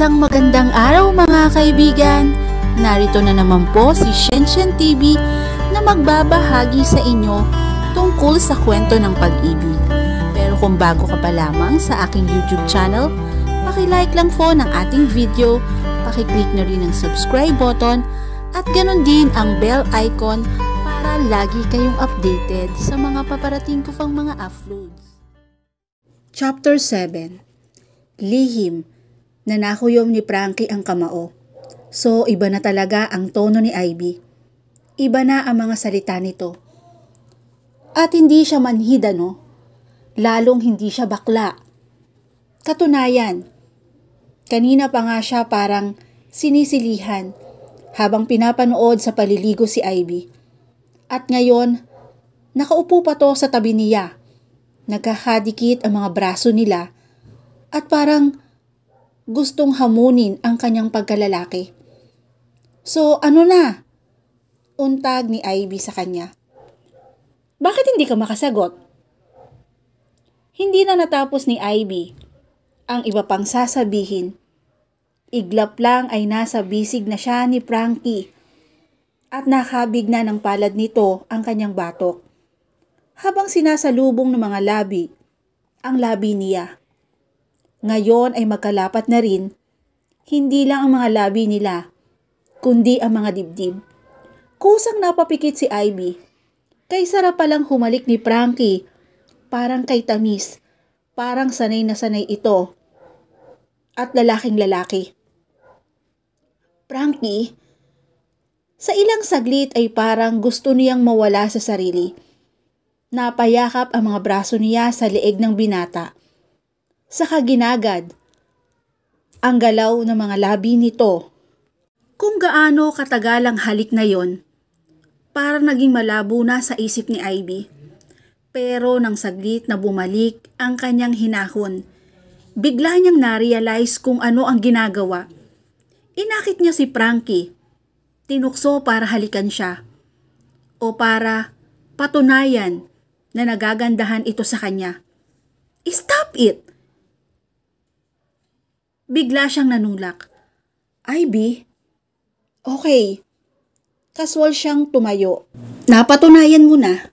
Isang magandang araw mga kaibigan! Narito na naman po si Shenshen TV na magbabahagi sa inyo tungkol sa kwento ng pag-ibig. Pero kung bago ka pa lamang sa aking YouTube channel, paki-like lang po ng ating video, paki-click na rin ang subscribe button at ganon din ang bell icon para lagi kayong updated sa mga paparating ko pang mga uploads. Chapter 7. Lihim. Nanakuyom ni Frankie ang kamao. So, iba na talaga ang tono ni Ivy. Iba na ang mga salita nito. At hindi siya manhida, no? Lalong hindi siya bakla. Katunayan, kanina pa nga siya parang sinisilihan habang pinapanood sa paliligo si Ivy. At ngayon, nakaupo pa to sa tabi niya. Nagkakadikit ang mga braso nila at parang gustong hamunin ang kanyang pagkalalaki. So, ano na? Untag ni Ivy sa kanya. Bakit hindi ka makasagot? Hindi na natapos ni Ivy ang iba pang sasabihin. Iglap lang ay nasa bisig na siya ni Frankie at nakabig na ng palad nito ang kanyang batok. Habang sinasalubong ng mga labi ang labi niya. Ngayon ay magkalapat na rin, hindi lang ang mga labi nila, kundi ang mga dibdib. Kusang napapikit si Ivy. Kay sarap palang humalik ni Frankie, parang kay tamis, parang sanay na sanay ito. At lalaking lalaki. Frankie, sa ilang saglit ay parang gusto niyang mawala sa sarili. Napayakap ang mga braso niya sa leeg ng binata. Saka ginagad ang galaw ng mga labi nito. Kung gaano katagal ang halik na yon, parang naging malabo na sa isip ni Ivy. Pero nang saglit na bumalik ang kanyang hinahon, bigla niyang na-realize kung ano ang ginagawa. Inakit niya si Frankie, tinukso para halikan siya, o para patunayan na nagagandahan ito sa kanya. Stop it! Bigla siyang nanulak. Ivy? Okay. Kaswal siyang tumayo. Napatunayan mo na.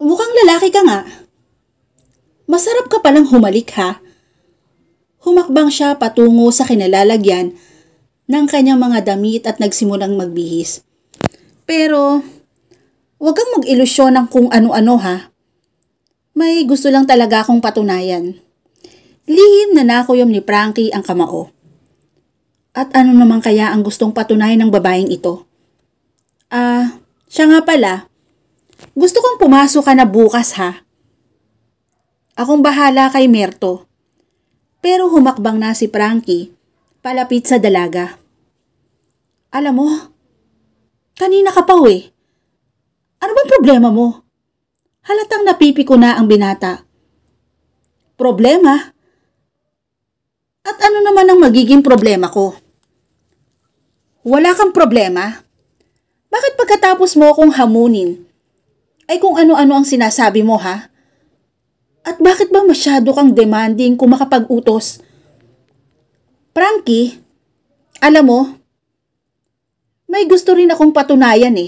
Mukhang lalaki ka nga. Masarap ka palang humalik ha. Humakbang siya patungo sa kinalalagyan ng kanyang mga damit at nagsimulang magbihis. Pero, huwag kang mag-ilusyon ng kung ano-ano ha. May gusto lang talaga akong patunayan. Lihim na nakuyom ni Frankie ang kamao. At ano naman kaya ang gustong patunayan ng babaeng ito? Siya nga pala. Gusto kong pumasok ka na bukas ha. Akong bahala kay Merto. Pero humakbang na si Frankie palapit sa dalaga. Alam mo, kanina ka pa Ano bang problema mo? Halatang napipiko na ang binata. Problema? At ano naman ang magiging problema ko? Wala kang problema? Bakit pagkatapos mo akong hamunin, ay kung ano-ano ang sinasabi mo ha? At bakit ba masyado kang demanding kung makapag-utos? Frankie, alam mo, may gusto rin akong patunayan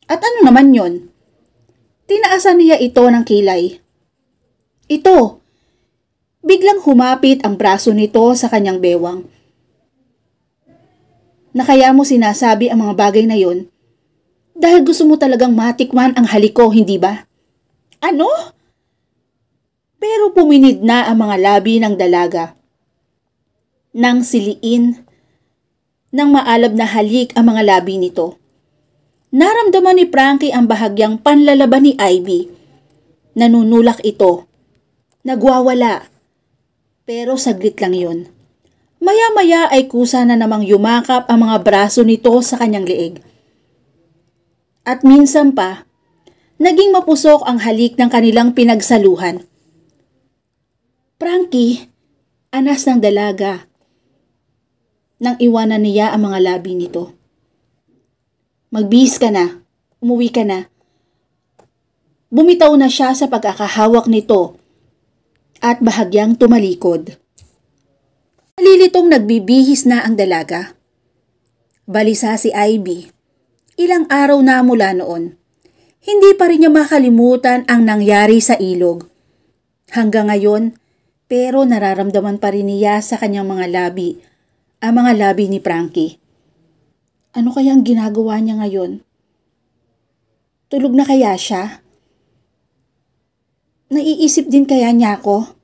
At ano naman yon? Tinaasan niya ito ng kilay. Ito. Biglang humapit ang braso nito sa kanyang bewang. Nakaya mo sinasabi ang mga bagay na yon dahil gusto mo talagang matikman ang halik ko, hindi ba? Ano? Pero puminid na ang mga labi ng dalaga. Nang siliin, nang maalab na halik ang mga labi nito. Naramdaman ni Frankie ang bahagyang panlalaban ni Ivy. Nanunulak ito. Nagwawala. Pero saglit lang yun. Maya-maya ay kusa na namang yumakap ang mga braso nito sa kanyang leeg. At minsan pa, naging mapusok ang halik ng kanilang pinagsaluhan. Frankie, anas ng dalaga. Nang iwanan niya ang mga labi nito. Magbihis ka na. Umuwi ka na. Bumitaw na siya sa pagkakahawak nito at bahagyang tumalikod. Nalilitong nagbibihis na ang dalaga. Balisa si Ivy. Ilang araw na mula noon. Hindi pa rin niya makalimutan ang nangyari sa ilog. Hanggang ngayon, pero nararamdaman pa rin niya sa kanyang mga labi, ang mga labi ni Frankie. Ano kayang ginagawa niya ngayon? Tulog na kaya siya? Naiisip din kaya niya ako?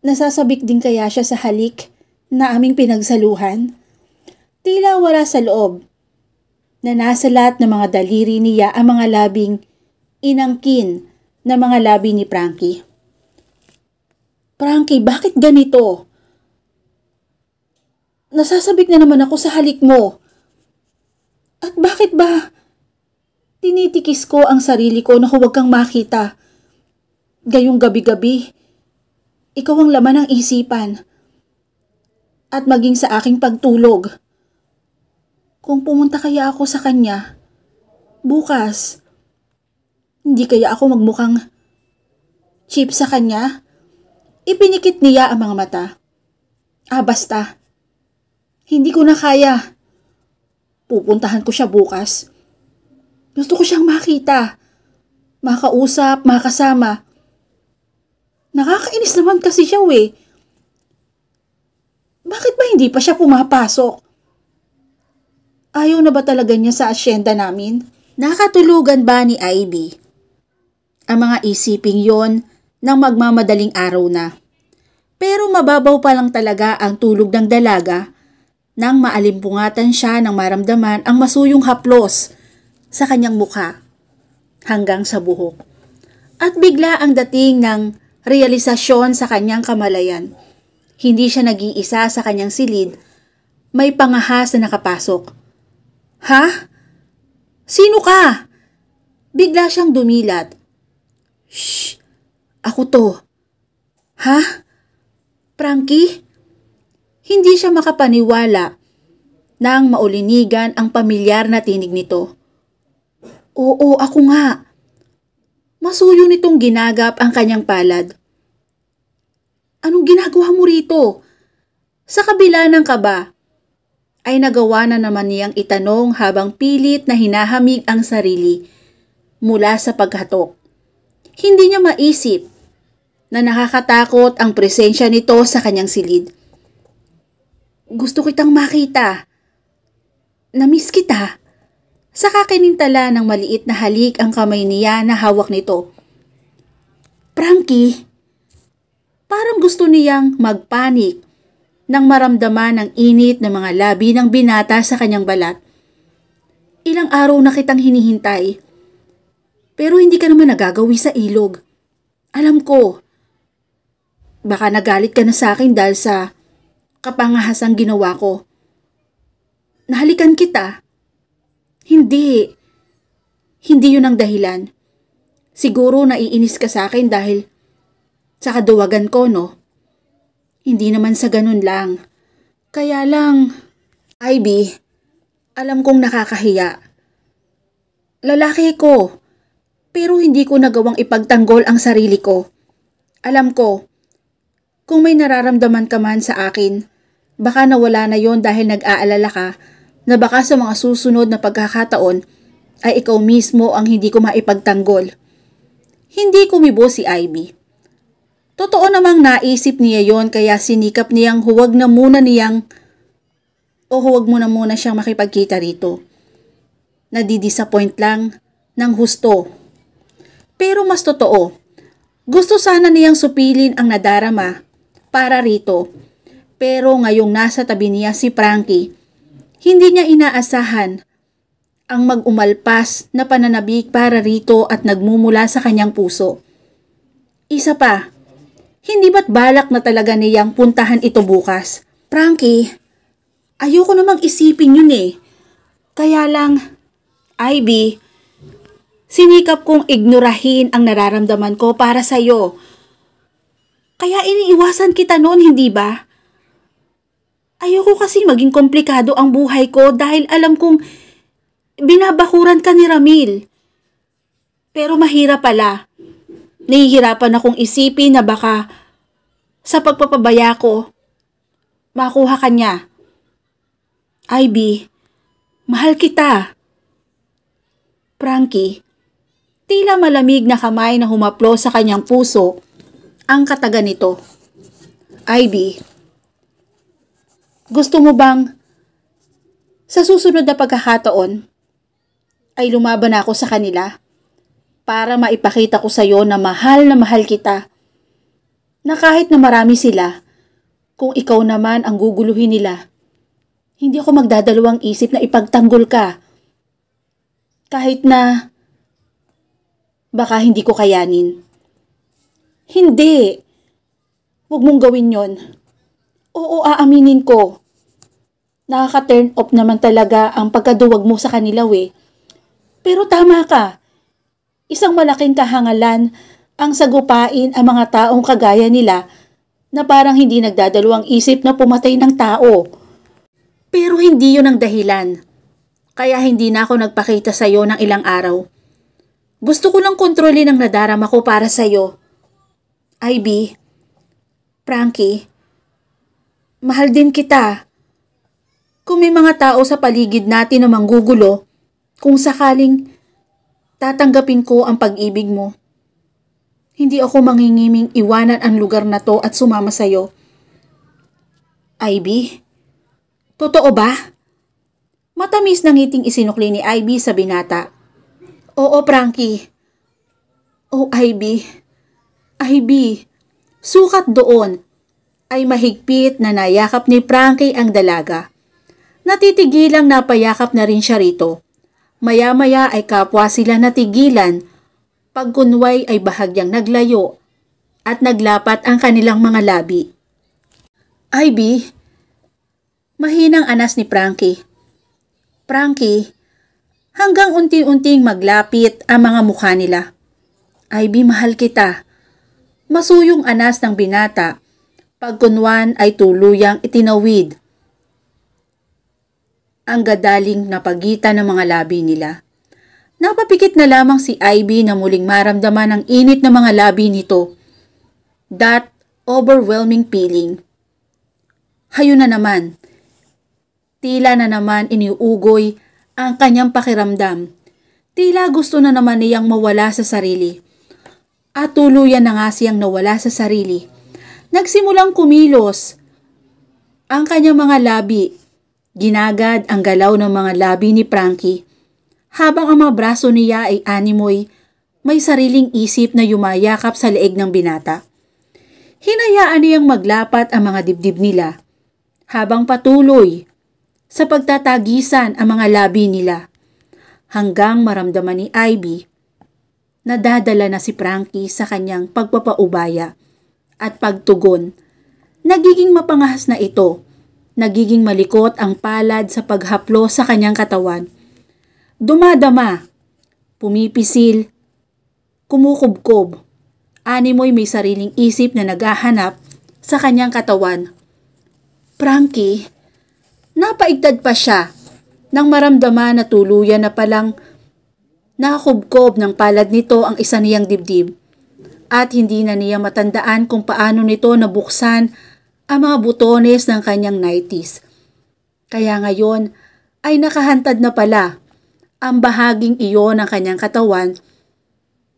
Nasasabik din kaya siya sa halik na aming pinagsaluhan? Tila wala sa loob na nasa lahat ng mga daliri niya ang mga labing inangkin na mga labi ni Frankie. Frankie, bakit ganito? Nasasabik na naman ako sa halik mo. At bakit ba tinitikis ko ang sarili ko na huwag kang makita? Gayong gabi-gabi, ikaw ang laman ng isipan. At maging sa aking pagtulog. Kung pumunta kaya ako sa kanya, bukas, hindi kaya ako magmukhang cheap sa kanya? Ipinikit niya ang mga mata. Basta. Hindi ko na kaya. Pupuntahan ko siya bukas. Gusto ko siyang makita. Makausap, makasama. Nakakainis naman kasi siya Bakit ba hindi pa siya pumapasok? Ayaw na ba talaga niya sa asyenda namin? Nakatulugan ba ni Ivy ang mga isiping yon ng magmamadaling araw na? Pero mababaw pa lang talaga ang tulog ng dalaga nang maalimpungatan siya nang maramdaman ang masuyong haplos sa kanyang mukha hanggang sa buhok. At bigla ang dating ng realisasyon sa kanyang kamalayan. Hindi siya nag-iisa sa kanyang silid, may pangahas na nakapasok. Ha? Sino ka? Bigla siyang dumilat. Shh! Ako to. Ha? Frankie? Hindi siya makapaniwala nang maulinigan ang pamilyar na tinig nito. Oo, ako nga. Masuyo nitong ginagap ang kanyang palad. Anong ginagawa mo rito? Sa kabila ng kaba, ay nagawa na naman niyang itanong habang pilit na hinahamig ang sarili mula sa paghatok. Hindi niya maisip na nakakatakot ang presensya nito sa kanyang silid. Gusto kitang makita. Namiss kita. Saka kinintala ng maliit na halik ang kamay niya na hawak nito. Frankie, parang gusto niyang magpanik nang maramdaman ang init ng mga labi ng binata sa kanyang balat. Ilang araw na kitang hinihintay. Pero hindi ka naman nagagawi sa ilog. Alam ko. Baka nagalit ka na sa akin dahil sa kapangahasang ginawa ko. Nahalikan kita. Hindi. Hindi yun ang dahilan. Siguro naiinis ka sa akin dahil sa kaduwagan ko, no? Hindi naman sa ganun lang. Kaya lang, Ivy, alam kong nakakahiya. Lalaki ko, pero hindi ko nagawang ipagtanggol ang sarili ko. Alam ko, kung may nararamdaman ka man sa akin, baka nawala na yon dahil nag-aalala ka na baka sa mga susunod na pagkakataon ay ikaw mismo ang hindi ko maipagtanggol. Hindi kumibo si Ivy. Totoo namang naisip niya yon kaya sinikap niyang huwag mo na siyang makipagkita rito. Nadidisappoint lang ng husto. Pero mas totoo, gusto sana niyang supilin ang nadarama para rito. Pero ngayong nasa tabi niya si Frankie, hindi niya inaasahan ang mag-umalpas na pananabik para rito at nagmumula sa kanyang puso. Isa pa, hindi ba't balak na talaga niyang puntahan ito bukas? Frankie, ayoko namang isipin yun Kaya lang, Ivy, sinikap kong ignorahin ang nararamdaman ko para sa'yo. Kaya iniiwasan kita noon, hindi ba? Ayoko kasi maging komplikado ang buhay ko dahil alam kong binabakuran ka ni Ramil. Pero mahirap pala. Nahihirapan akong isipin na baka sa pagpapabaya ko makuha ka niya. Ivy, mahal kita. Frankie, tila malamig na kamay na humaplo sa kanyang puso ang kataga nito. Ivy, gusto mo bang sa susunod na pagkakataon ay lumaban ako sa kanila para maipakita ko sa iyo na mahal kita, na kahit na marami sila, kung ikaw naman ang guguluhin nila, hindi ako magdadalawang isip na ipagtanggol ka. Kahit na baka hindi ko kayanin. Hindi. Huwag mong gawin yon. Oo, aaminin ko. Nakaka-turn off naman talaga ang pagkaduwag mo sa kanila Pero tama ka. Isang malaking kahangalan ang sagupain ang mga taong kagaya nila na parang hindi nagdadalawang isip na pumatay ng tao. Pero hindi yun ang dahilan. Kaya hindi na ako nagpakita sa iyo ng ilang araw. Gusto ko lang kontrolin ang nadarama ko para sa iyo. Ivy, Frankie, mahal din kita. Kung may mga tao sa paligid natin na manggugulo, kung sakaling tatanggapin ko ang pag-ibig mo, hindi ako mangingiming iwanan ang lugar na to at sumama sa iyo. Ivy, totoo ba? Matamis na ngiting isinukli ni Ivy sa binata. Oo, Frankie. Oh, Ivy. Ivy, sukat doon ay mahigpit na nayakap ni Frankie ang dalaga. Natitigilang napayakap na rin siya rito. Maya-maya ay kapwa sila natigilan. Pagkunway ay bahagyang naglayo at naglapat ang kanilang mga labi. Ivy, mahinang anas ni Frankie. Frankie, hanggang unti-unting maglapit ang mga mukha nila. Ivy, mahal kita. Masuyong anas ng binata. Pagkunwan ay tuluyang itinawid ang gadaling na pagitan ng mga labi nila. Napapikit na lamang si Ivy na muling maramdaman ang init ng mga labi nito. That overwhelming feeling. Hayon na naman. Tila na naman iniuugoy ang kanyang pakiramdam. Tila gusto na naman niyang mawala sa sarili. At tuluyan na nga siyang nawala sa sarili. Nagsimulang kumilos ang kanyang mga labi. Ginagad ang galaw ng mga labi ni Frankie. Habang ang mga braso niya ay animoy, may sariling isip na yumayakap sa leeg ng binata. Hinayaan niyang maglapat ang mga dibdib nila. Habang patuloy sa pagtatagisan ang mga labi nila. Hanggang maramdaman ni Ivy na dadala na si Frankie sa kanyang pagpapaubaya at pagtugon. Nagiging mapangahas na ito. Nagiging malikot ang palad sa paghaplo sa kanyang katawan. Dumadama, pumipisil, kumukubkob. Animoy may sariling isip na naghahanap sa kanyang katawan. Frankie, napaigtad pa siya nang maramdaman na tuluyan na palang nakakubkob ng palad nito ang isa niyang dibdib. At hindi na niya matandaan kung paano nito nabuksan ang mga butones ng kanyang nighties. Kaya ngayon ay nakahantad na pala ang bahaging iyon ng kanyang katawan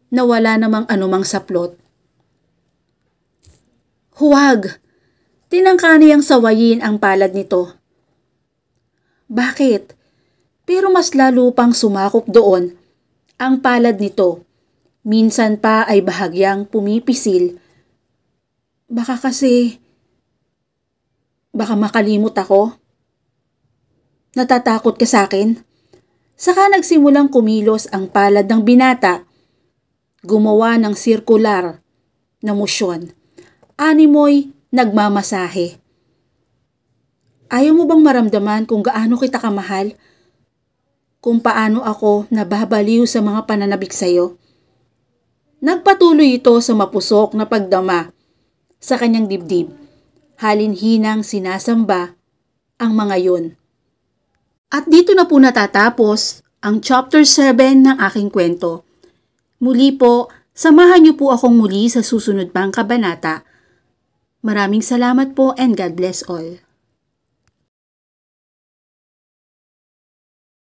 na wala namang anumang saplot. Huwag! Tinangka niyang sawayin ang palad nito. Bakit? Pero mas lalo pang sumakop doon ang palad nito. Minsan pa ay bahagyang pumipisil. Baka makalimot ako? Natatakot ka sa akin? Saka nagsimulang kumilos ang palad ng binata. Gumawa ng sirkular na mosyon. Animoy nagmamasahe. Ayaw mo bang maramdaman kung gaano kita kamahal? Kung paano ako nababaliw sa mga pananabik sa'yo? Nagpatuloy ito sa mapusok na pagdama sa kanyang dibdib. Halinhinang sinasamba ang mga yun. At dito na po natatapos ang chapter 7 ng aking kwento. Muli po, samahan niyo po akong muli sa susunod pang kabanata. Maraming salamat po and God bless all.